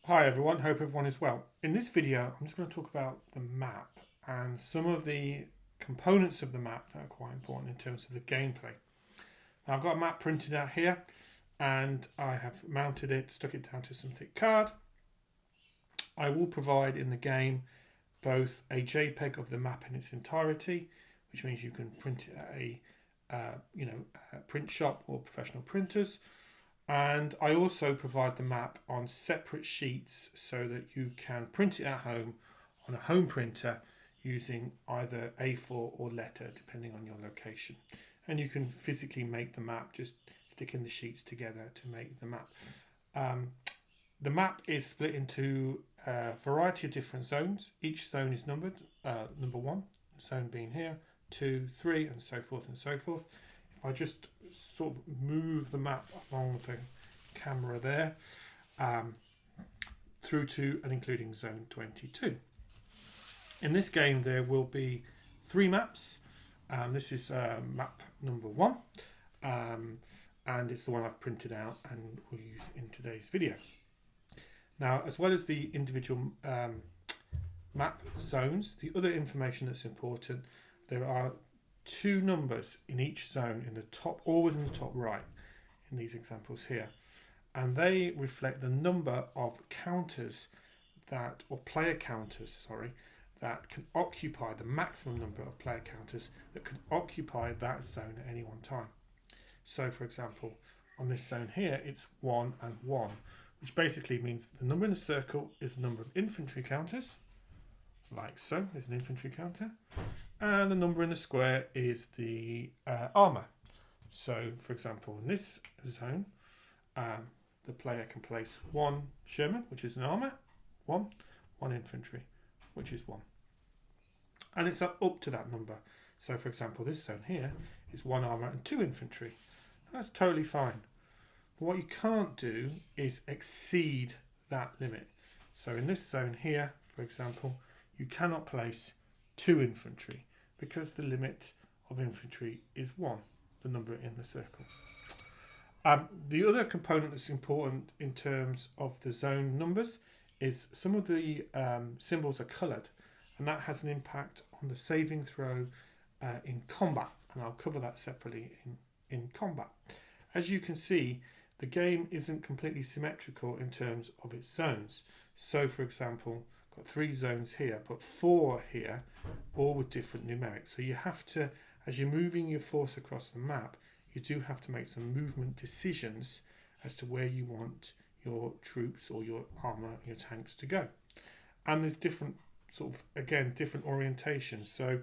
Hi everyone, hope everyone is well. In this video I'm just going to talk about the map and some of the components of the map that are quite important in terms of the gameplay. Now I've got a map printed out here and I have mounted it, stuck it down to some thick card. I will provide in the game both a JPEG of the map in its entirety, which means you can print it at a print shop or professional printers. And I also provide the map on separate sheets so that you can print it at home on a home printer using either A4 or letter, depending on your location. And you can physically make the map, just sticking the sheets together to make the map. The map is split into a variety of different zones. Each zone is numbered, number 1, zone being here, 2, 3, and so forth and so forth. If I just sort of move the map along the camera there through to and including zone 22. In this game there will be 3 maps. This is map number 1 and it's the one I've printed out and will use in today's video. Now, as well as the individual map zones, the other information that's important, there are 2 numbers in each zone in the top, always in the top right in these examples here, and they reflect the number of counters that, or player counters, sorry, that can occupy, the maximum number of player counters that can occupy that zone at any one time. So for example, on this zone here it's 1 and 1, which basically means the number in the circle is the number of infantry counters, like so, there's an infantry counter, and the number in the square is the armour. So for example, in this zone the player can place 1 Sherman, which is an armour, 1 infantry, which is 1, and it's up to that number. So for example, this zone here is 1 armour and 2 infantry. That's totally fine. But what you can't do is exceed that limit. So in this zone here, for example, you cannot place 2 infantry because the limit of infantry is 1, the number in the circle. The other component that's important in terms of the zone numbers is some of the symbols are coloured, and that has an impact on the saving throw in combat, and I'll cover that separately in combat. As you can see, the game isn't completely symmetrical in terms of its zones. So for example, got 3 zones here, but 4 here, all with different numerics. So you have to, as you're moving your force across the map, you do have to make some movement decisions as to where you want your troops or your armour, your tanks to go. And there's different sort of, again, different orientations. So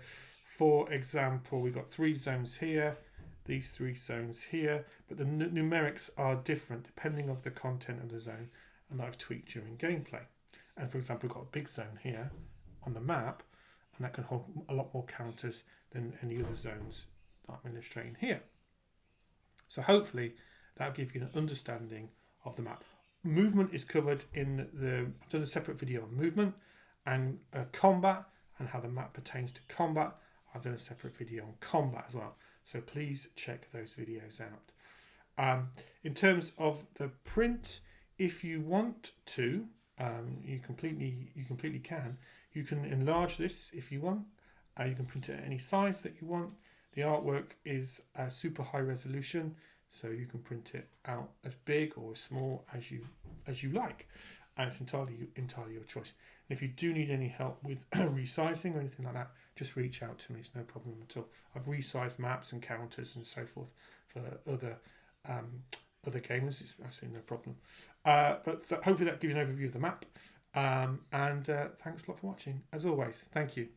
for example, we've got 3 zones here, these 3 zones here, but the numerics are different depending on the content of the zone, and that I've tweaked during gameplay. And for example, we've got a big zone here on the map, and that can hold a lot more counters than any other zones that I'm illustrating here. So hopefully that'll give you an understanding of the map. Movement is covered in I've done a separate video on movement, and combat and how the map pertains to combat. I've done a separate video on combat as well. So please check those videos out. In terms of the print, if you want to, you completely can. You can enlarge this if you want. You can print it at any size that you want. The artwork is a super high resolution, so you can print it out as big or as small as you like. And it's entirely your choice. And if you do need any help with resizing or anything like that, just reach out to me. It's no problem at all. I've resized maps and counters and so forth for other gamers. It's absolutely no problem. But hopefully that gives you an overview of the map. And thanks a lot for watching. As always, thank you.